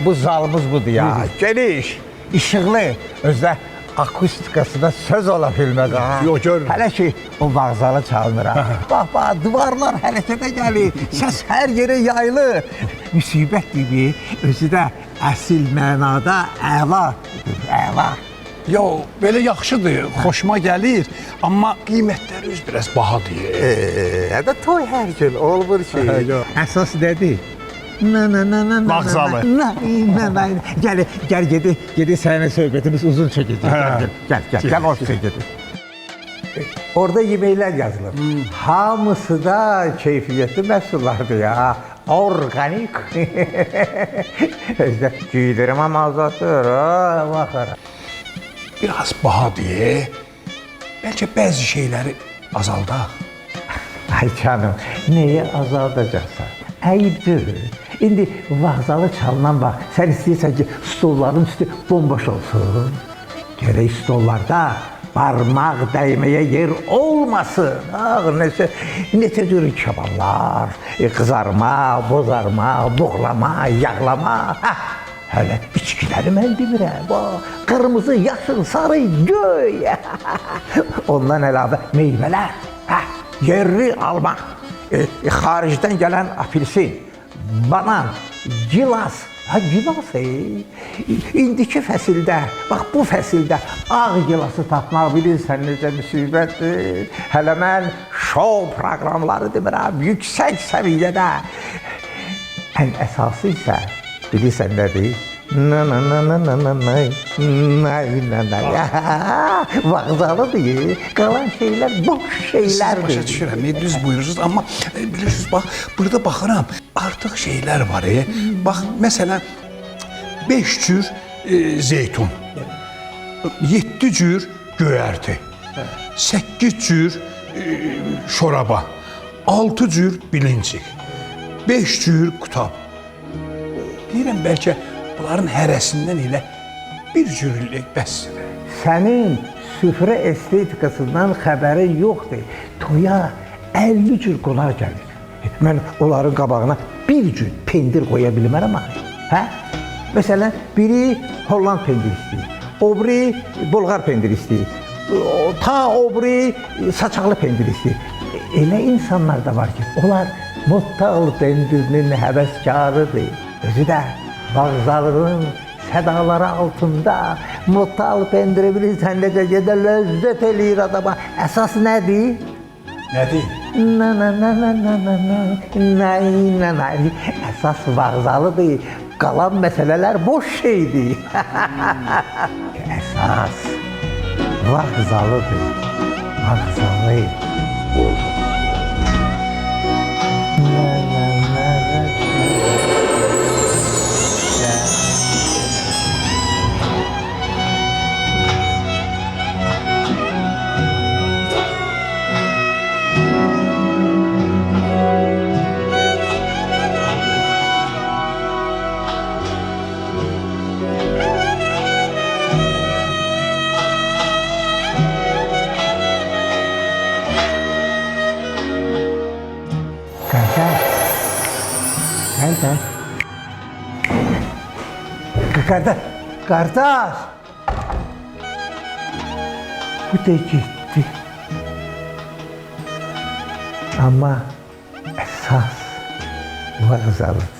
Bu zalımız budur ya. Geniş, işıqlı, özdə akustikasında söz ola bilməz ha. Yox, görmür. Hələ ki o vağzalı çalınır ha. Bax, duvarlar hərəkətə gəlir, səs hər yerə yayılır. Müsibət gibi, özü də əsil mənada əla. Yo, belə yaxşıdır, xoşuma gəlir, amma qiymətləri öz biraz bahadır. Hədə toy hər gün olmur ki. Əsas nədir? Vağzalı. Gəl gedi səninlə söhbətimiz uzun çəkəcək. Gəl ortaya gedin. Orada yeməklər yazılır. Hamısı da keyfiyyətli məhsullardır ya. Organik. Özdə giydirmə mazadır, baxarım. Biraz bahadır. Bəlkə bəzi şeyləri azaldaq. Ay canım, nəyə azaldacaqsan? Əyibdir. İndi vağzalı çalınan vaxt, sən istəyirsən ki, stolların üstü bomboş olsun. Gərək stollarda parmaq dəyməyə yer olmasın. Neçə cür kabanlar, qızarma, bozarma, buğlama, yağlama. Hələ içkiləri mən demirəm. Qırmızı, yaşıl, sarı, göy. Ondan əlavə meyvələr, yerli alma, xaricdən gələn apelsin, banan, gilas. Gilas, indiki fəsildə, bax bu fəsildə ağ gilası tapmaq bilirsən necə müsibətdir. Hələ mən şou proqramları demirəm, yüksək səviyyədə. Ən əsası isə, bilirsən nədir? Vağzalıdır, qalan şeylər boş şeylərdir. Başa düşürəm, düz buyurursunuz, amma bilirsiniz, bax, burada baxıram, artıq şeylər var. Bax, məsələn, 5 cür zeytun, 7 cür göyərti, 8 cür şoraba, 6 cür bilincik, 5 cür qutab. Deyirəm, bəlkə bunların hərəsindən elə bir cürlük bəsdir. Sənin süfrə estetikasından xəbərin yoxdur. Toya 50 cür qonaq gəlir. Mən onların qabağına bir cür pendir qoya bilmərəm. Məsələn, biri Holland pendir istəyir, o biri Bolqar pendir istəyir, o biri saçaqlı pendir istəyir. Elə insanlar da var ki, onlar Mottal pendirinin həvəskarıdır. Özü də vağzalının sədaları altında Mottal pendiri bilirsən necə gedə ləzzət eləyir adama. Əsas nədir? Nədir? Əsas vağzalıdır. Qalan məsələlər boş şeydir. Əsas vağzalıdır. Vağzalı. Qardaş, bu da getdi. Amma əsas vağzalıdır.